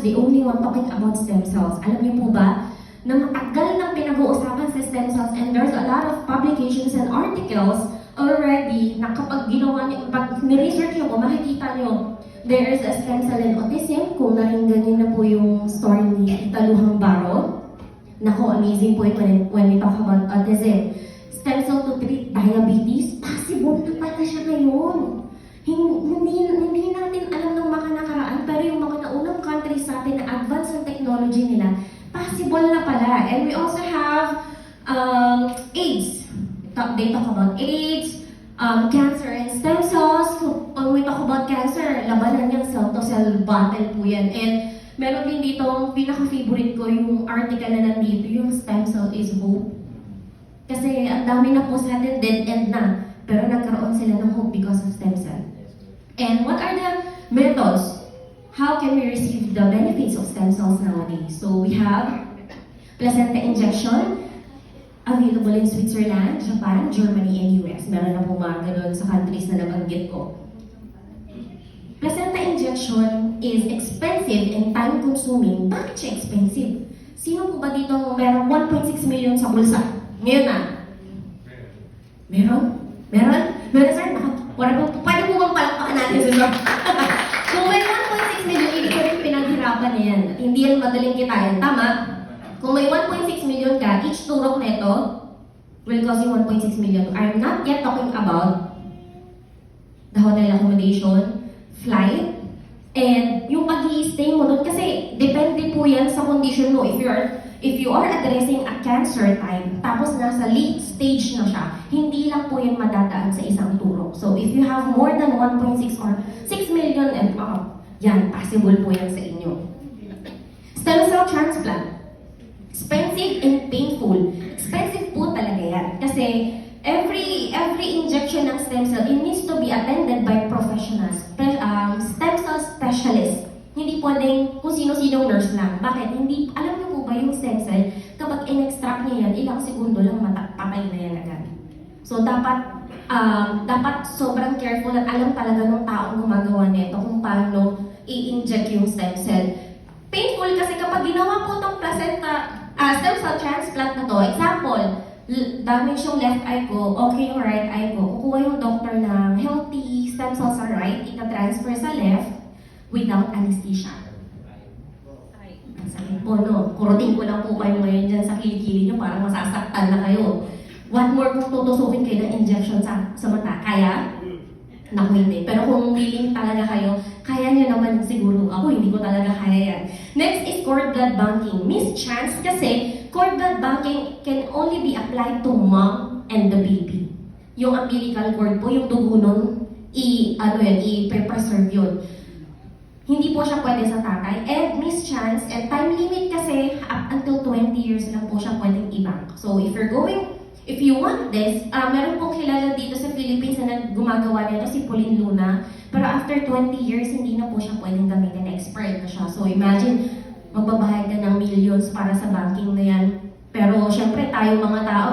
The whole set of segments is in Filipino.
The only one talking about stem cells. Alam niyo po ba na matagal nang pinag-uusapan sa stem cells and there's a lot of publications and articles already na kapag ginawa niyo, pag ni-research niyo po, makikita niyo there is a stem cell in autism. Kung naringgan niyo na po yung story ni Italuhang Baro. Naku, amazing po yun when we talk about autism. Stem cell to treat diabetes, possible na pala siya ngayon. Hindi natin alam ng mga nakaraan, pero yung mga naunang countries sa atin na advance ang technology nila, possible na pala. And we also have AIDS. They talk about AIDS, cancer and stem cells. So, when we talk about cancer, labanan niyang cell-to-cell battle po yan. And meron din dito, pinaka-favorite ko yung article na nandito, yung stem cell is hope. Kasi ang dami na po sa atin, dead end na. Pero nagkaroon sila ng hope because of stem cell. And what are the methods? How can we receive the benefits of stem cells nowadays? So we have placenta injection, available in Switzerland, Japan, Germany, and US. Meron na po mga ganun sa countries na nabanggit ko. Placenta injection is expensive and time-consuming. Bakit siya expensive? Sino po ba dito meron 1.6 million sa bulsa? Ngayon na? Meron? Meron? Meron, sir? Pwede po bang palakpakan natin, sir? Kung may 1.6 million, ibig sabihin pinaghirapan niya yan. Hindi yan madaling kitain. Tama? Kung may 1.6 million ka, each turok na ito will cost you 1.6 million. I'm not yet talking about the hotel accommodation, flight, and yung pag-i-stay mo doon. Kasi depende po yan sa condition mo. If you are addressing a cancer type, tapos nasa late stage na siya, hindi lang po yan madadaan sa isang turok. So if you have more than 1.6 or 6 million and up, yan, possible po yan sa inyo. Stem cell transplant. Expensive and painful. Expensive po talaga yan. Kasi every injection ng stem cell, it needs to be attended by professionals. Stem cell specialists. Hindi pwedeng kung sino-sinong nurse lang. Bakit? Hindi, alam niyo po ba yung stem cell, kapag in-extract niya yan, ilang segundo lang patay na yan agad. So dapat sobrang careful at alam talaga ng taong gumagawa nito kung paano i-inject yung stem cell. Painful kasi kapag ginawa po itong stem cell transplant na to, example, damage yung left eye ko, okay yung right eye ko, kukuha yung doctor ng healthy stem cells sa right, ita-transfer sa left, without anesthesia. Ang sakit po, no? Kurutin ko lang po kayo ngayon dyan sa kilikili nyo, parang masasaktan na kayo. What more kung tutusukin kayo ng injection sa mata? Kaya? Naku, hindi. Pero kung willing talaga kayo, kaya nyo naman siguro. Ako, hindi ko talaga kaya yan. Next is cord blood banking. Miss Chance kasi cord blood banking can only be applied to mom and the baby. Yung umbilical cord po, yung dugo nun, i-preserve yun. Hindi po siya pwede sa tatay. And Miss Chance, and time limit kasi up until 20 years lang po siya pwedeng i-bank. So if you want this, meron pong kilala dito sa Philippines na gumagawa nito, si Pauline Luna. Pero after 20 years, hindi na po siya pwedeng gamitin, expired na siya. So imagine, magbabayad ka ng millions para sa banking na yan. Pero syempre tayo mga tao,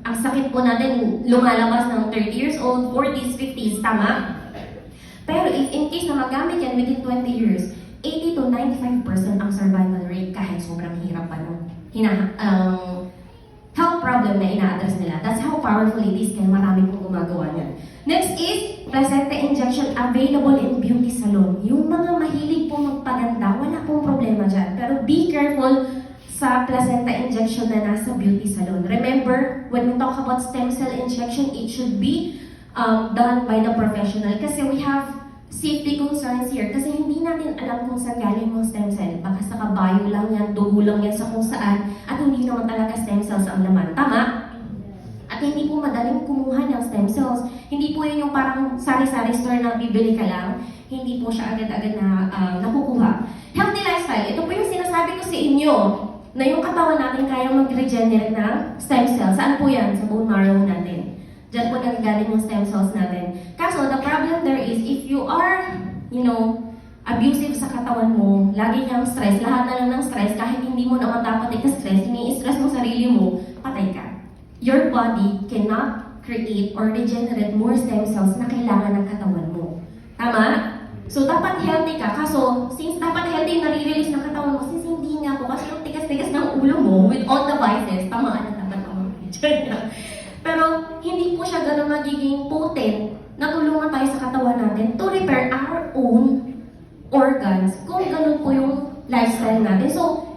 ang sakit po natin lumalabas ng 30 years old, 40s, 50s, tama? Pero if in case na magamit yan within 20 years, 80 to 95% ang survival rate kahit sobrang hirap pa nun. Health problem na ina-address nila. That's how powerful it is, kaya marami pong gumagawa niyan. Next is placenta injection available in beauty salon. Yung mga mahilig pong magpaganda, wala pong problema dyan. Pero be careful sa placenta injection na nasa beauty salon. Remember, when we talk about stem cell injection, it should be done by the professional. Kasi we have safety concerns here. Kasi hindi natin alam kung saan galing yung stem cell. Baka sa kabayo lang yan, dugo lang yan sa kung saan, at hindi naman talaga stem cells ang laman. Tama? At hindi po madaling kumuha ng stem cells. Hindi po yun yung parang sari-sari store na bibili ka lang. Hindi po siya agad-agad na nakukuha. Healthy lifestyle. Ito po yung sinasabi ko sa inyo na yung katawan natin kaya mag-regenerate ng stem cells. Saan po yan? Sa bone marrow natin. Diyan po nagagaling yung stem cells natin. Kaso, the problem there is, if you are, abusive sa katawan mo, lagi kang stress, lahat na lang ng stress, kahit hindi mo naman dapat ika-stress, ini-stress mo sarili mo, patay ka. Your body cannot create or regenerate more stem cells na kailangan ng katawan mo. Tama? So, dapat healthy ka. Kaso, since dapat healthy yung nare-release ng katawan mo, since hindi nga po, kasi yung tigas-tigas ng ulo mo with all the vices, tamaan na dapat ako. Pero, hindi po siya ganun magiging potent na tulungan tayo sa katawan natin to repair our own organs kung ganun po yung lifestyle natin. So,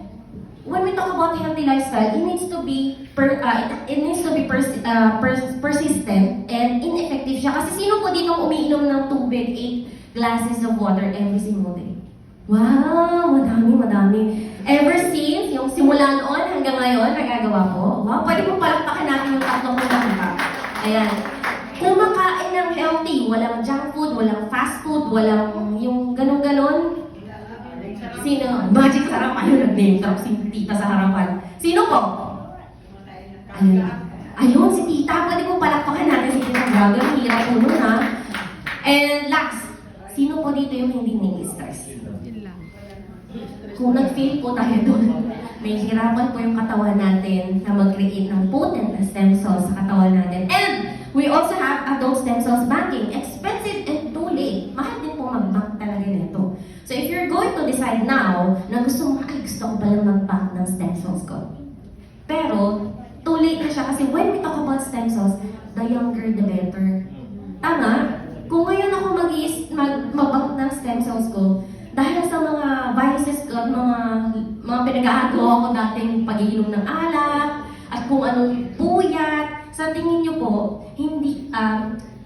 when we talk about healthy lifestyle, it needs to be persistent and ineffective siya. Kasi sino po dito umiinom ng tubig, 8 glasses of water every single day? Wow! Madami. Ever since, yung simula noon hanggang ngayon, nagagawa po. Wow! Pwede po palakpakan natin yung tatlong kumanta. Ayan. Kumakain ng healthy, walang junk food, walang fast food, walang yung ganun-ganon. Sino? Magic sarap, ayun, nag-name drop si tita sa harapan. Sino po? Ayun, si tita. Pwede po palakpakan natin si tita Dragon. Hirap po nun, ha? And last, sino po dito yung hindi nai-stress? Kung nag-feel po tayo doon, may hirapan po yung katawan natin na mag-create ng potent na stem cells sa katawan natin. And we also have adult stem cells banking. Expensive and too late. Mahal din po mag-bank talaga nito. So if you're going to decide now na gusto mo, gusto ko palang mag-bank ng stem cells ko. Pero, too late na siya kasi when we talk about stem cells, the younger the better. Tama? Kung ngayon ako mag-bank ng stem cells ko, dahil sa mga vices ko at mga pinag-aagawa ko dating pag-iinom ng alak at kung anong puyat, sa tingin niyo po, hindi,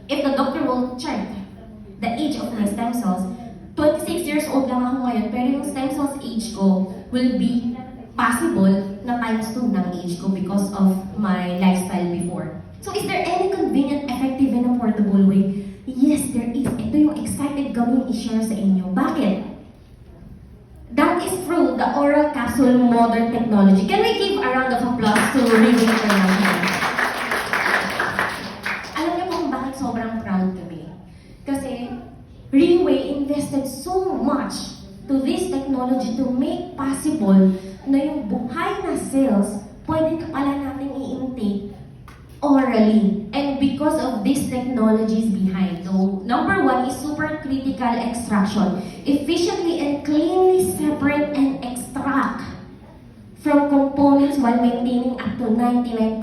if the doctor will check the age of my stem cells, 26 years old lang ako ngayon, pero yung stem cells age ko will be possible na times 2 ng age ko because of my lifestyle before. So is there any convenient, effective, and affordable way? Yes, there is. Ito yung excited kami i-share sa inyo. Bakit? That is through the oral capsule modern technology. Can we give a round of applause to Rinway International? Alam niyo kung bakit sobrang proud kami? Kasi Rinway invested so much to this technology to make possible na yung buhay na cells pwede ka pala natin i-intake orally. And because of these technologies behind. So, number 1 is supercritical extraction. Efficiently and cleanly separate and extract from components while maintaining up to 99%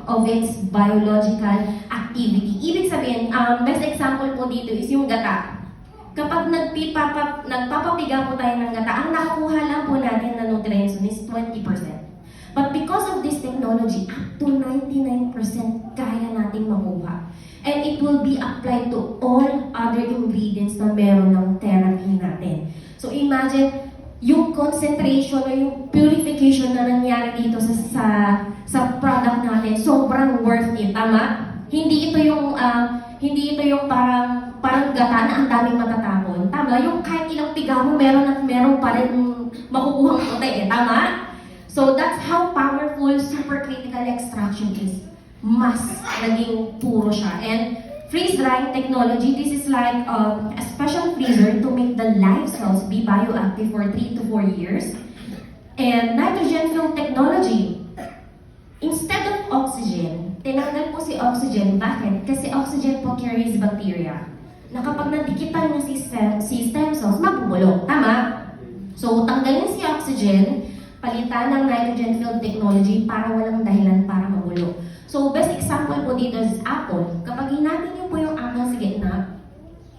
of its biological activity. Ibig sabihin, best example po dito is yung gata. Kapag nagpapapiga po tayo ng gata, ang nakukuha lang po natin na nutrients is 20%. But because of this technology, up to 99% kaya nating makuha. And it will be applied to all other ingredients na meron ng therapy natin. So imagine, yung concentration o yung purification na nangyari dito sa product natin, sobrang worth it, tama? Hindi ito yung parang gata na ang daming matatapon. Tama? Yung kahit ilang piga mo, meron pa rin makukuhang puti, tama? So that's how powerful supercritical extraction is. Mas naging puro siya. And freeze-drying technology, this is like a special freezer to make the live cells be bioactive for 3 to 4 years. And nitrogen-filled technology. Instead of oxygen, tinanggal po si oxygen. Bakit? Kasi oxygen po carries bacteria. Na kapag nadikitan niya si stem cells, mabubulok. Tama? So, tanggalin si oxygen, palitan ng nitrogen-filled technology para walang dahilan para mabulok. So, best example po dito is apple. Kapag hinati niyo po yung apple sa gitna,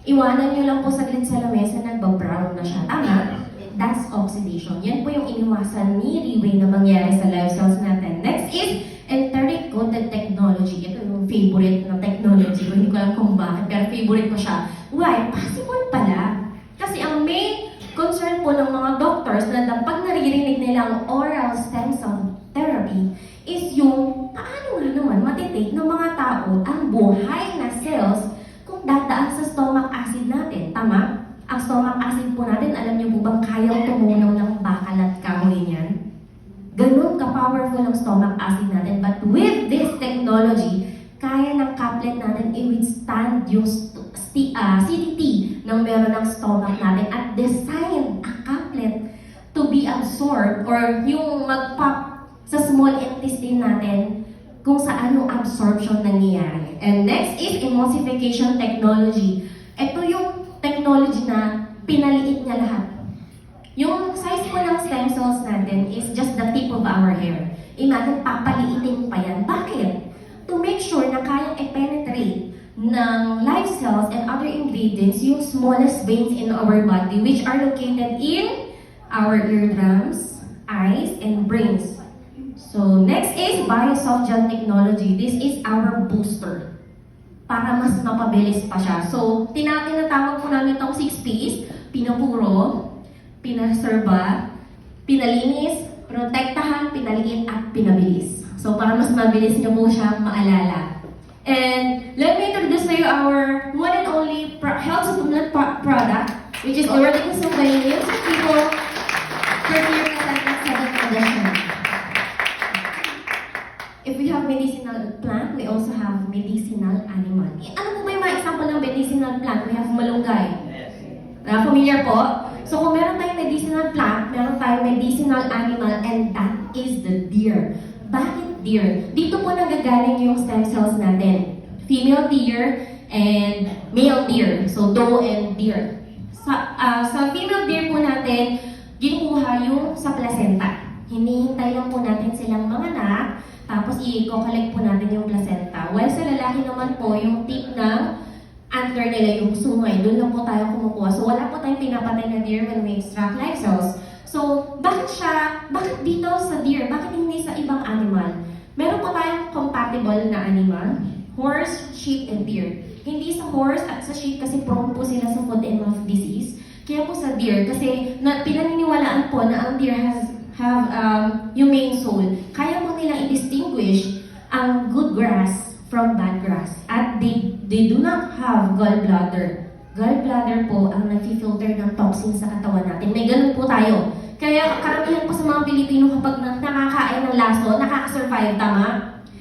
iwanan niyo lang po saglit sa lamesa, nagbabrown na siya. Tama? That's oxidation. Yan po yung iniwasan ni Rinway na mangyari sa live cells natin. Next is enteric coated technology. Ito yung favorite na technology ko. Hindi ko alam kung bakit, pero favorite ko siya. Why? Possible pala. Kasi ang main concern po ng mga doctors na pag naririnig nilang oral stem cell therapy is yung paano nga naman matitake ng mga tao ang buhay na cells kung dadaan sa stomach acid natin. Tama? Ang stomach acid po natin, alam niyo po bang kayang tumunaw ng bakal at kahoy niyan? Ganun ka-powerful ang stomach acid natin. But with this technology, kaya ng caplet natin i-withstand yung acidity ng meron ng stomach natin at design ang caplet to be absorbed or yung mag-pop sa small intestine natin kung saan yung absorption nangyayari. And next is emulsification technology. Ito yung technology technology na pinaliit niya lahat. Yung size po ng stem cells natin is just the tip of our hair. Imagine, papaliitin pa yan. Bakit? To make sure na kayang i-penetrate ng live cells and other ingredients yung smallest veins in our body, which are located in our eardrums, eyes, and brains. So, next is BioSoftGel technology. This is our booster para mas mapabilis pa siya. So, tinatawag po namin itong 6Ps, pinapuro, pinaserba, pinalinis, protektahan, pinaliit, at pinabilis. So, para mas mabilis niyo po siya maalala. And let me introduce to you our one and only health supplement product, which is already consumed by millions of people for years at 7 condition. If we have medicinal plant, we also have medicinal animal. Ano po ba yung mga example ng medicinal plant? We have malunggay. Familiar po? So kung meron tayong medicinal plant, meron tayong medicinal animal, and that is the deer. Bakit deer? Dito po nanggagaling yung stem cells natin. Female deer and male deer. So doe and deer. Sa female deer po natin, ginukuha yung sa placenta. Hinihintay lang po natin silang manganak, tapos i-collect po natin yung placenta. While sa lalaki naman po, yung tip ng antler nila, yung sungay, doon lang po tayo kumukuha. So wala po tayong pinapatay na deer when we extract live cells. So bakit dito sa deer? Bakit hindi sa ibang animal? Meron po tayong compatible na animal, horse, sheep, and deer. Hindi sa horse at sa sheep kasi prone po sila sa foot and mouth disease. Kaya po sa deer, kasi pinaniniwalaan po na ang deer have humane soul. Kaya po nilang i-distinguish ang good grass from bad grass. At they do not have gallbladder. Gallbladder po ang nag-filter ng toxins sa katawan natin. May ganun po tayo. Kaya karamihan po sa mga Pilipino kapag nakakain ng laso, nakaka-survive, tama?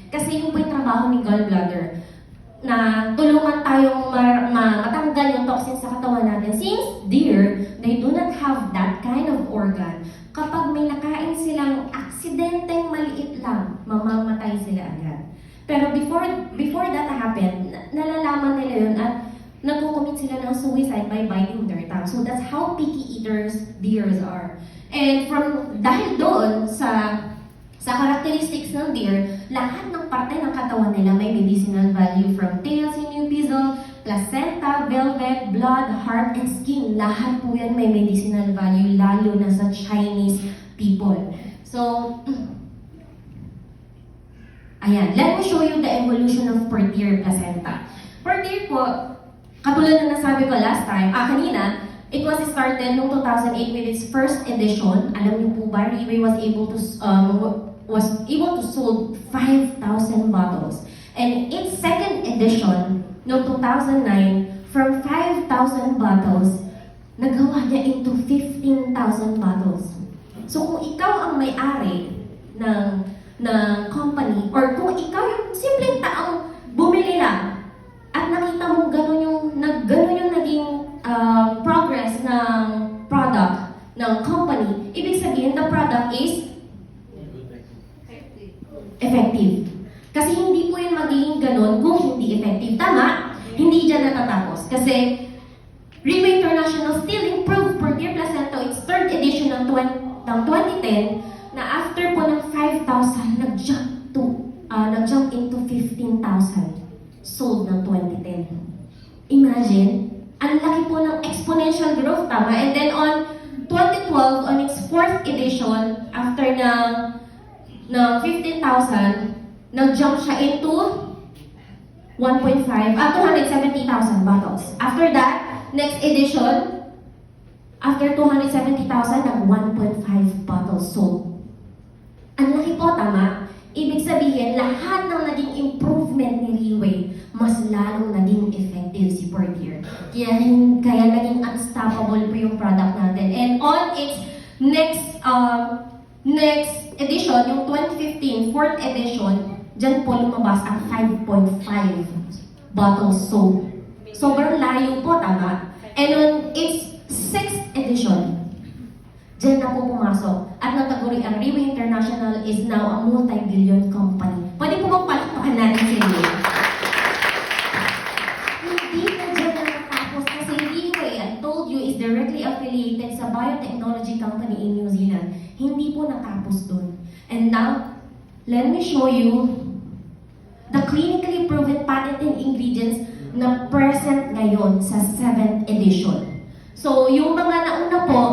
Kasi yun po yung trabaho ni gallbladder. Na tulungan tayong matanggal yung toxins sa katawan natin. Since deer, they do not have that kind of organ. Kapag may nakain silang aksidenteng maliit lang, mamamatay sila agad. Pero before that happened, nalalaman nila yun at nagko-commit sila ng suicide by biting their tongue. So that's how picky eaters deers are. And dahil doon sa characteristics ng deer, lahat ng parte ng katawan nila may medicinal value from tail, sinew, pizzle, placenta, velvet, blood, heart, and skin. Lahat po yan may medicinal value, lalo na sa Chinese people. So, ayan, let me show you the evolution of per deer placenta. Per deer po, katulad na nasabi ko last time, kanina, it was started noong 2008 with its first edition. Alam niyo po ba, Riway was able to sold 5,000 bottles. And its second edition, noong 2009, from 5,000 bottles, nagawa niya into 15,000 bottles. So kung ikaw ang may-ari ng company, or kung ikaw yung simpleng taong bumili lang, at nakita mo gano'n yung naging progress ng product ng company, ibig sabihin the product is effective. Kasi hindi po yung magiging gano'n kung hindi effective. Tama? Hindi dyan natatapos. Kasi Riway International still improved per deer placenta its third edition ng 2010 na after po ng 5,000, nag-jump into 15,000 sold ng 2010. Imagine, ang laki po ng exponential growth, tama? And then on 2012, on its fourth edition, after ng 15,000, nag-jump siya into 270,000 bottles. After that, next edition, after 270,000, nag-1.5 bottles sold. Ang laki po, tama? Ibig sabihin, lahat ng naging improvement ni Riway, mas lalong naging effective si per deer. Kaya naging unstoppable po yung product natin. And on its next edition, yung 2015, fourth edition, dyan po lumabas ang 5.5 bottles sold. Sobrang layo po, tama? And on its sixth edition, dyan na po pumasok. At nataguri ang Riway International is now a multi-billion company. Pwede po magpalakpakan natin si Riway. Hindi na dyan na natapos kasi Riway matatapos dun. And now, let me show you the clinically proven patented ingredients na present ngayon sa 7th edition. So, yung mga nauna po,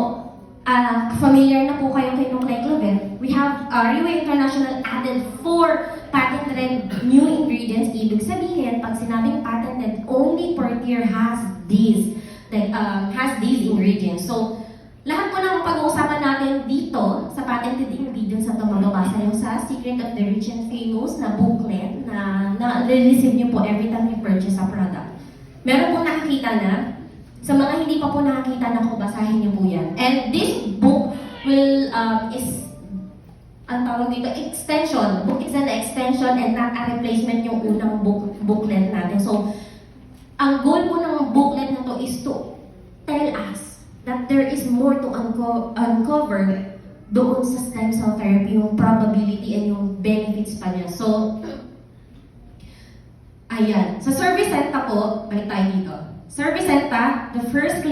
familiar na po kayo kay Nucleoclavet, we have Riway International added 4 patented new ingredients. Ibig sabihin, pag sinabing patented, only Portier has these ingredients. So, lahat po ng pag-uusapan natin dito sa patented ingredients na ito mababasa nyo sa Secret of the Rich and Famous na booklet na na-receive nyo po every time you purchase a product. Meron pong nakakita na. Sa mga hindi pa po nakakita na ko, basahin nyo po yan. And this book is ang tawag dito, extension. Book is an extension and not a replacement yung unang booklet natin. So, ang goal po ng booklet na to is to tell us that there is more to uncover doon sa stem cell therapy, yung probability and yung benefits pa niya. So, ayan. Sa Servicenta po, balik tayo dito. Servicenta, the first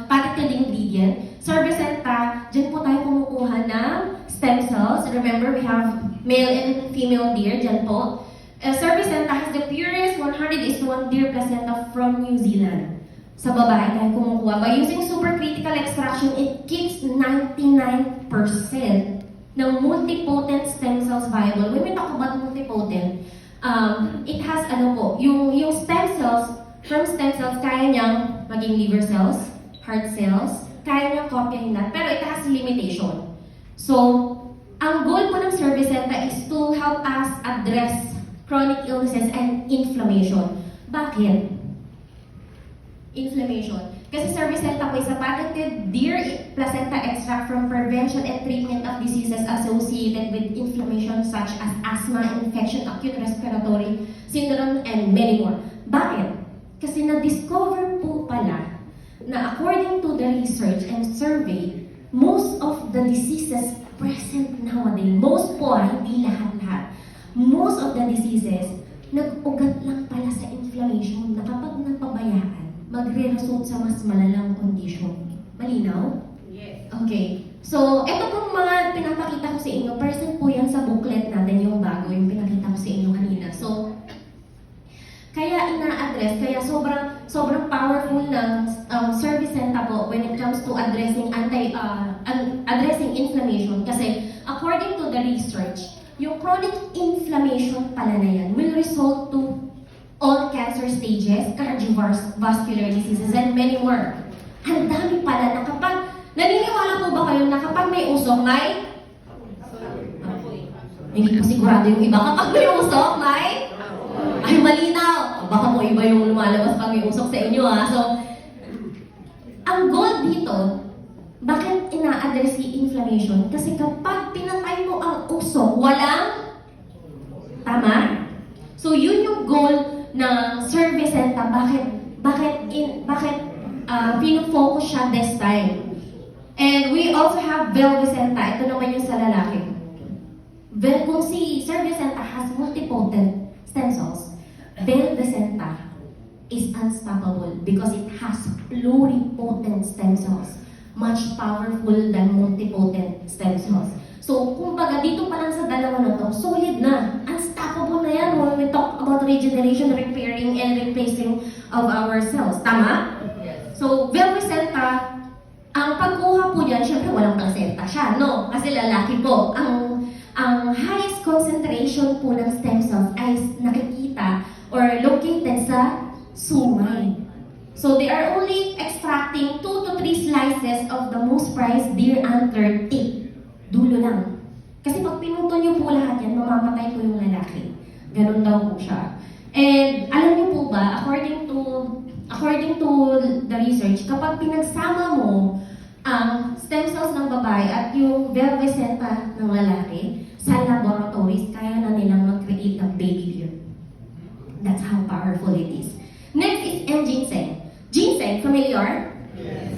patented ingredient. Servicenta, dyan po tayo kumukuha ng stem cells. Remember, we have male and female deer, dyan po. Servicenta has the purest 100:1 deer placenta from New Zealand. Sa babae tayo kumukuha. By using supercritical extraction, it keeps 99% ng multipotent stem cells viable. When we talk about multipotent, it has yung stem cells, from stem cells, kaya niyang maging liver cells, heart cells, kaya niyang kopyahin lahat, pero it has limitation. So, ang goal po ng Servicenta is to help us address chronic illnesses and inflammation. Bakit? Inflammation. Kasi Servicenta po is a patented deer placenta extract from prevention and treatment of diseases associated with inflammation such as asthma, infection, acute respiratory syndrome, and many more. Bakit? Kasi na-discover po pala na according to the research and survey, most of the diseases present nowadays, most po, hindi lahat-lahat, most of the diseases, nag-ugat lang pala sa inflammation na kapag napabayaan, magre-result sa mas malalang condition. Malinaw? Yes. Okay. So, ito pong mga pinapakita ko sa inyo, present po yan sa booklet natin, yung bago, yung pinakita ko sa inyo kanina. So, kaya ina-address, kaya sobrang powerful ng Servicenta po when it comes to addressing addressing inflammation. Kasi according to the research, yung chronic inflammation pala na yan will result to all cancer stages, cardiovascular diseases, and many more. Ang dami pala na kapag, naniniwala po ba kayo na kapag may usok, hindi po sigurado yung iba, kapag may usok, ay, malinaw! Baka po iba yung lumalabas pag may usok sa inyo, ha? So, ang goal dito, bakit ina-address yung inflammation? Kasi kapag pinatay mo ang usok, walang tama? So, yun yung goal ng Servicenta. Bakit pinofocus siya this time? And we also have Velvicenta. Ito naman yung sa lalaki. Kung si Servicenta has multipotent stem cells, Velvicenta is unstoppable because it has pluripotent stem cells, much powerful than multipotent stem cells. So, kumbaga, dito pa lang sa dalawa na to, solid na, unstoppable na yan when we talk about regeneration, repairing, and replacing of our cells. Tama? Yes. So, Velvicenta, ang pagkuha po dyan, syempre walang placenta siya, no? Kasi lalaki po. Ang highest concentration po ng stem cells ay nakikita or located sa sungay. So they are only extracting 2 to 3 slices of the most prized deer antler tip. Dulo lang. Kasi pag pinutol niyo po lahat yan, mamamatay po yung lalaki. Ganun daw po siya. And alam niyo po ba, according to the research, kapag pinagsama mo ang stem cells ng babae at yung Velvicenta ng lalaki, sa laboratories, kaya na nilang mag-create ng baby deer. That's how powerful it is. Next is ginseng. Ginseng, familiar? Yes.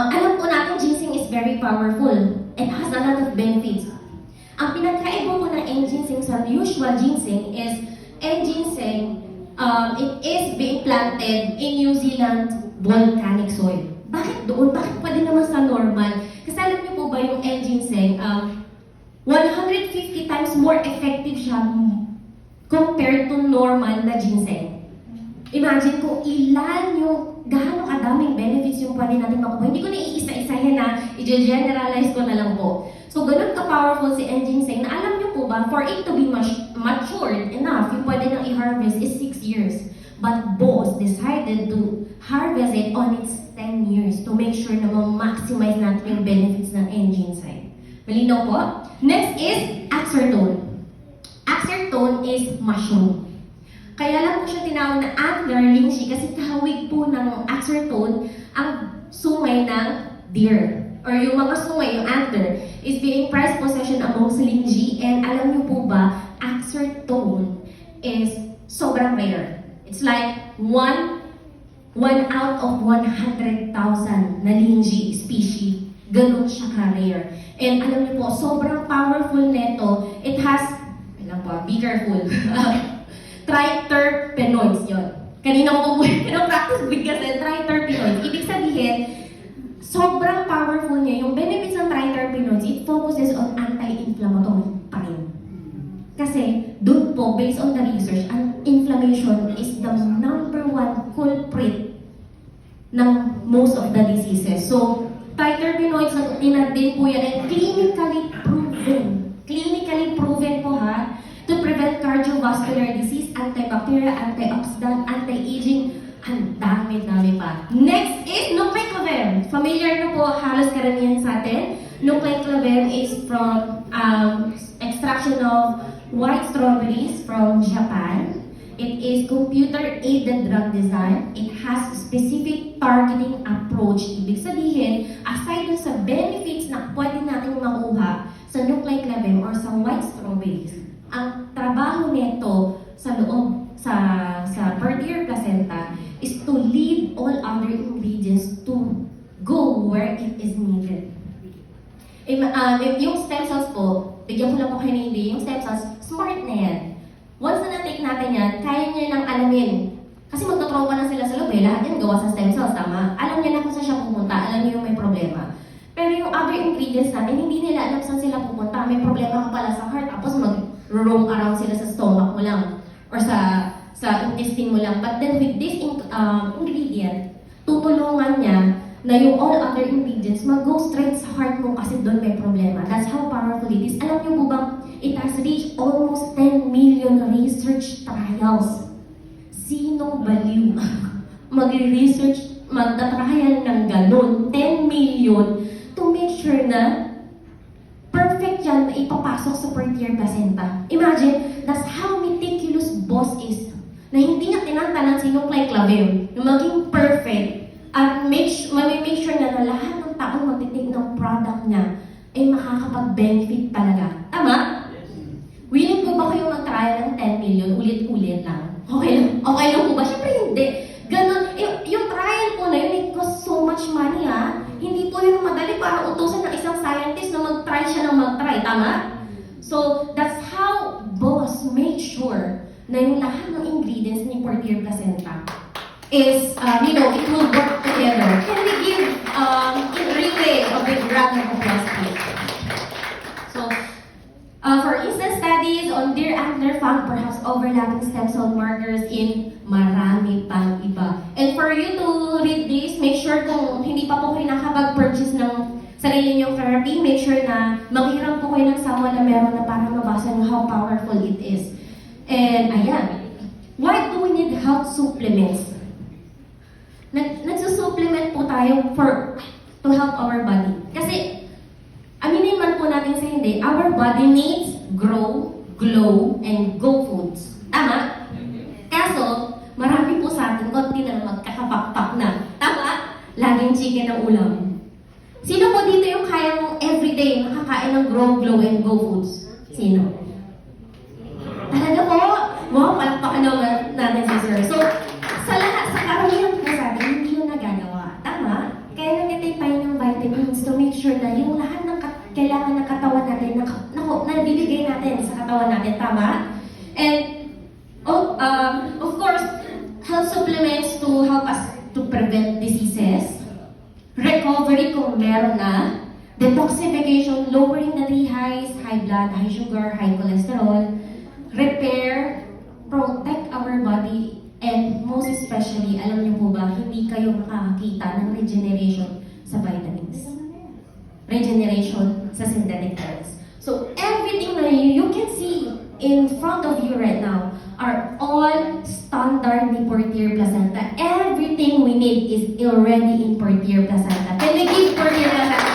Alam po natin, ginseng is very powerful. It has a lot of benefits. Ang pinagkaiba po ng ginseng sa usual ginseng is, ginseng, it is being planted in New Zealand volcanic soil. Bakit doon? Bakit pwede naman sa normal? Kasi alam niyo po ba yung ginseng, more effective siya compared to normal na ginseng. Imagine kung ilan yung gaano kadaming benefits yung pwede natin makuha. Hindi ko na iisa-isahin na, i-generalize ko na lang po. So, ganun ka-powerful si ginseng na alam niyo po ba, for it to be matured enough, yung pwede nang i-harvest is 6 years. But boss decided to harvest it on its 10 years to make sure na ma-maximize natin yung benefits ng ginseng. Malinaw po? Next is Axertone. Axertone is mushroom. Kaya lang po siya tinawag na antler lychee kasi kahawig po ng Axertone ang sungay ng deer. Or yung mga sungay, yung antler, is being prized possession amongst lychee. And alam niyo po ba, Axertone is sobrang rare. It's like one out of 100,000 na lychee species. Ganun siya ka-rare. And alam niyo po, sobrang powerful nito. It has, be careful. Triterpenoids yun. Kanina ko po practice bigkas na triterpenoids. Ibig sabihin, sobrang powerful niya. Yung benefits ng triterpenoids, it focuses on anti-inflammatory pa rin. Kasi, dun po, based on the research, ang inflammation is the number one culprit ng most of the diseases. So, triterpenoids, din po yan, and clinically proven. Clinically proven po ha, to prevent cardiovascular disease, antibacterial, antioxidant, anti-aging, ang dami-dami pa. Next is nucleoclavem. Familiar na po halos karamihan sa atin. Nucleoclavem is from extraction of white strawberries from Japan. It is computer-aided drug design. It has specific targeting approach. Ibig sabihin, aside dun sa benefits na pwede natin makuha sa nucleoclavem or sa white strawberries, ang trabaho nito sa loob sa per year placenta is to lead all other ingredients to go where it is needed. Yung stem cells po, bigyan ko lang po kayo ng idea, yung stem cells, smart na yan. Once na na-take natin yan, kaya niya nang alamin. Kasi magtotropa na sila sa loob lahat yan gawa sa stem cells, tama? Alam niya na kung saan siya pupunta, alam niya yung may problema. Pero yung other ingredients natin, hindi nila alam saan sila pupunta. May problema ka pala sa heart, tapos mag-roam around sila sa stomach mo lang or sa intestine mo lang. But then with this ingredient, tutulungan niya na yung all other ingredients mag-go straight sa heart mo kasi doon may problema. That's how powerful it is. Alam niyo po bang it has reached almost 10 million research trials. Sino baliw magre-research, magtatrial ng ganun, 10 million, to make sure na perfect yan na ipapasok sa per-tier placenta. Imagine, that's how meticulous boss is. Na hindi niya tinantanan si nucleoclavem na maging perfect at make sure na lahat ng taong magtitik ng product niya ay makakapag-benefit talaga. Tama? Willing po ba kayo mag-trial ng 10 million ulit-ulit lang? Okay lang po ba? Siyempre hindi. Ganon, yung trial po na yun, it costs so much money ha. Hindi po yun madali para utusan ng isang scientist na mag-try siya ng mag-try. Tama? So, that's how boss make sure na yung lahat ng ingredients ni per-tier placenta is, it will work together. Can we give really a big round of applause, please? So, for instance, studies on deer antler found perhaps overlapping stem cell markers in marami pang iba. And for you to read this, make sure kung hindi pa po kayo nakapag-purchase ng sarili niyong therapy, make sure na maghiram po kayo ng someone na meron na para mabasa ng how powerful it is. And ayan, why do we need health supplements? Nagsusupplement po tayo to help our body. Kasi, aminin man po natin sa hindi, our body needs grow, glow, and go foods. Tama? Kaso, marami po sa atin, konti na magkakapakpak na. Tama? Laging chicken ang ulam. Sino po dito yung kayang everyday makakain ng grow, glow, and go foods? Sino? Talaga po? Wow, palakpakan natin si Sir. So, sa lahat, sa karamihan po sa atin, hindi yun nagagawa. Tama? Kaya nag-take tayo ng vitamins to make sure na yung lahat ng kailangan ng katawan natin, nabibigay natin sa katawan natin. Tama? And, of course, health supplements to help us to prevent diseases, recovery kung meron na, detoxification, lowering the high blood, high sugar, high cholesterol, repair, protect our body, and most especially, alam niyo po ba, hindi kayo makakakita ng regeneration sa vitamins. Regeneration sa synthetic drugs. So everything na you can see in front of you right now are all standard ni Portier Placenta. Everything we need is already in Portier Placenta. Can we give Portier Placenta?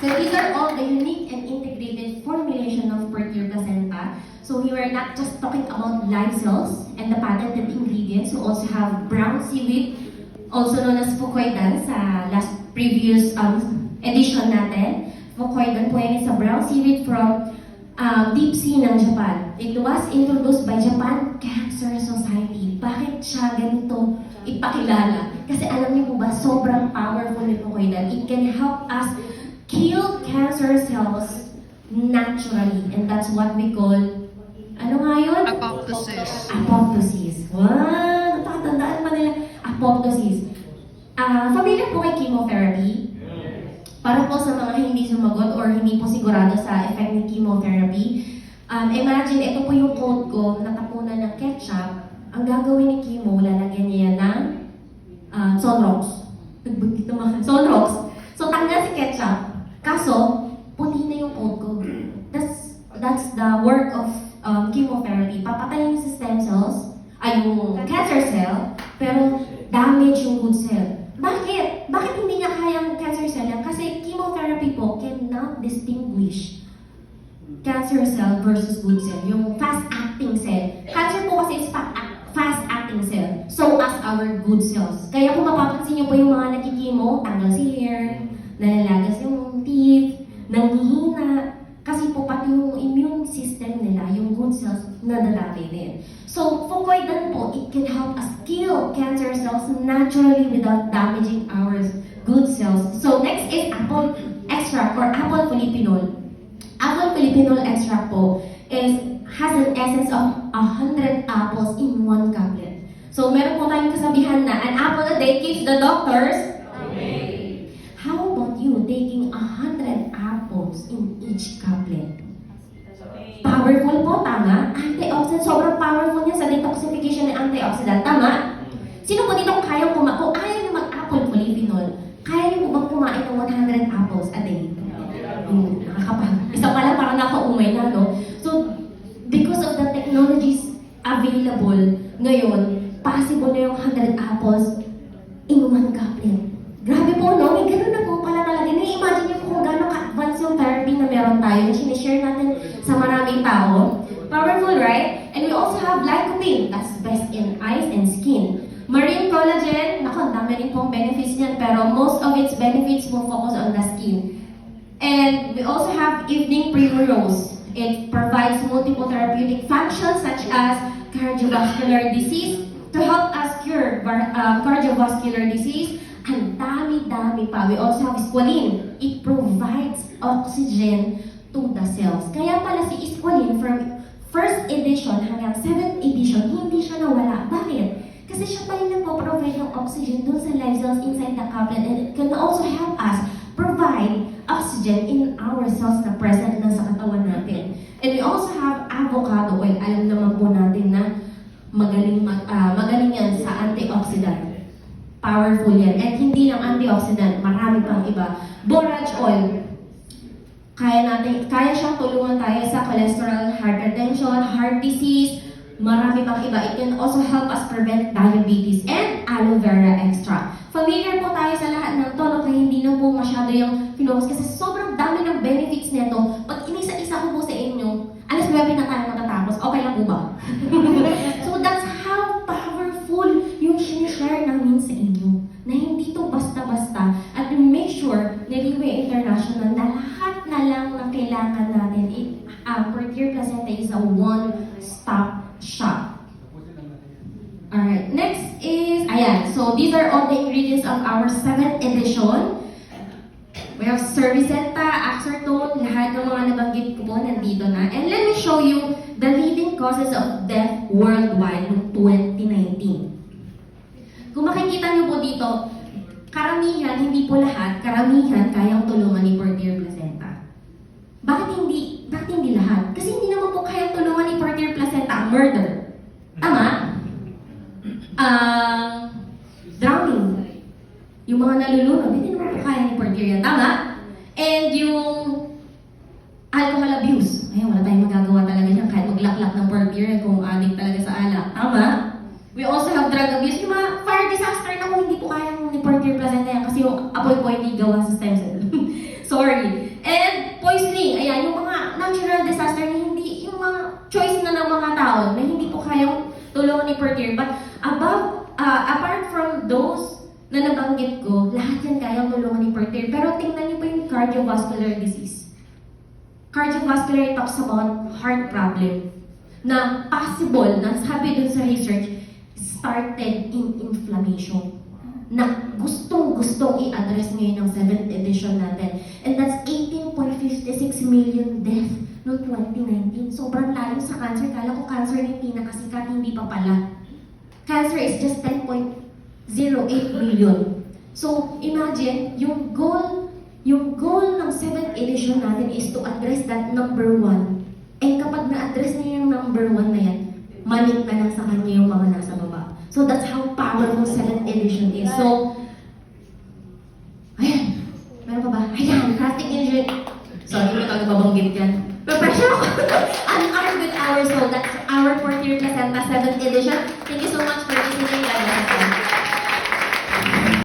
So these are all the unique and integrated formulation of Portier Placenta. So we were not just talking about live cells and the patented ingredients. We also have brown seaweed, also known as fukoidan sa last previous edition natin. Fukoidan po yan is a brown seaweed from deep sea ng Japan. It was introduced by Japan Cancer Society. Bakit siya ganito ipakilala? Kasi alam niyo po ba, sobrang powerful ni fukoidan. It can help us kill cancer cells naturally. And that's what we call, ano nga yun? Apoptosis. Apoptosis. Wow! Natatandaan pa nila. Apoptosis. Familiar po kay chemotherapy? Para po sa mga hindi sumagot or hindi po sigurado sa effect ng chemotherapy, imagine, ito po yung code ko, natapunan ng ketchup. Ang gagawin ni chemo, lalagyan niya ng Sonrox. Nagbagit naman. Sonrox. So, tanggal si ketchup. Kaso, puti na yung code ko. That's the work of chemotherapy. Papatayin sa stem cells, ay yung cancer cell, pero damage yung good cell. Bakit? Bakit hindi niya kayang cancer cell yan? Kasi chemotherapy po cannot distinguish cancer cell versus good cell. Yung fast-acting cell. Cancer po kasi is fast-acting cell. So as our good cells. Kaya kung mapapansin niyo po yung mga nakikimo, tanggal si hair, nalalagas yung teeth, nanghihina. Kasi po pati yung immune system nila, yung good cells, nadadami din. So, fukoidan po, it can help us kill cancer cells naturally without damaging our good cells. So, next is apple extract or apple polyphenol. Apple polyphenol extract po has an essence of 100 apples in one caplet. So, meron po tayong kasabihan na an apple a day keeps the doctors away. How about you taking 100 apples in each caplet? Powerful po, tama? Antioxidant, sobrang powerful niya sa detoxification ng antioxidant, tama? Sino po dito kayang kumain? Kung ayaw niyo mag-apple polyphenol, kaya niyo po bang kumain ng 100 apples a day? Isa pa lang parang nakaumay na, no? So, because of the technologies available ngayon, possible na yung 100 apples in one caplet. Grabe po, no? May ganun na po pala talaga. Na-imagine niyo po kung gano'ng ka-advance yung therapy na meron tayo na sinishare natin sa maraming tao. Powerful, right? And we also have lycopene. That's best in eyes and skin. Marine collagen, naku, ang dami rin pong benefits niyan, pero most of its benefits will focus on the skin. And we also have evening primrose. It provides multiple therapeutic functions such as cardiovascular disease to help us cure cardiovascular disease. Ang dami-dami pa. We also have squalene. It provides oxygen to the cells. Kaya pala si squalene from first edition hanggang 7th edition, hindi siya nawala. Bakit? Kasi siya pa rin nagpo-provide ng oxygen dun sa live cells inside the caplet, and it can also help us provide oxygen in our cells na present na sa katawan natin. And we also have avocado oil. Alam naman po natin na magaling yan sa antioxidant. Powerful yan. At hindi lang antioxidant, marami pang iba. Borage oil. Kaya siyang tulungan tayo sa cholesterol, hypertension, heart disease, marami pang iba. It can also help us prevent diabetes. And aloe vera extract. Familiar po tayo sa lahat ng to, no? Kaya hindi na po masyado yung finokus kasi sobrang dami ng benefits nito. Pag inisa-isa ko po sa inyo, alas 9 na tayo matatapos. Okay lang po ba? So that's how powerful yung sinishare namin sa inyo. Na hindi to basta-basta. At make sure na Liwe International na lahat na lang na kailangan natin. Portier Placenta is a one-stop shop. Alright, next is, ayan. So these are all the ingredients of our 7th edition. We have Cervicenta, Axartone, lahat ng mga nabanggit ko po nandito na. And let me show you the leading causes of death worldwide noong 2019. Kung makikita niyo po dito, karamihan, hindi po lahat, karamihan kayang tulungan ni Portier Placenta. Bakit hindi lahat? Kasi hindi naman po kayang tulungan ni Portier Placenta ang murder. Tama? Drowning. Yung mga nalulunod, hindi naman po kaya ni Portier yan. Tama? And yung alcohol abuse. Ayun, wala tayong magagawa talaga niyan kahit maglaklak ng Portier kung addict talaga sa alak. Tama? We also have drug abuse. Yung mga fire disaster na kung hindi po kaya ni Portier Placenta yan kasi yung apoy po hindi gawa sa stem cell. Sorry. And poisoning. Ayan, yung mga natural disaster na hindi, yung mga choice na ng mga tao na hindi po kayang tulungan ni Portier. But apart from those na nabanggit ko, lahat yan kayang tulungan ni Portier. Pero tingnan niyo po yung cardiovascular disease. Cardiovascular talks about heart problem na possible, na sabi dun sa research, started in inflammation na gustong-gustong i-address ngayon ng 7th edition natin. And that's 18.56 million death noong 2019. Sobrang layo sa cancer. Kala ko cancer yung pinakasikat, hindi pa pala. Cancer is just 10.08 million. So, imagine, yung goal ng 7th edition natin is to address that number 1. And kapag na-address niya yung number 1 na yan, malit na lang sa kanya yung mga nasa baba. So that's how powerful 7th edition is. So, ayan. Meron pa ba? Ayan, plastic injury. Sorry, hindi ko nababanggit yan. Pero an hour with hour. So that's our 4th year Placenta 7th edition. Thank you so much for listening.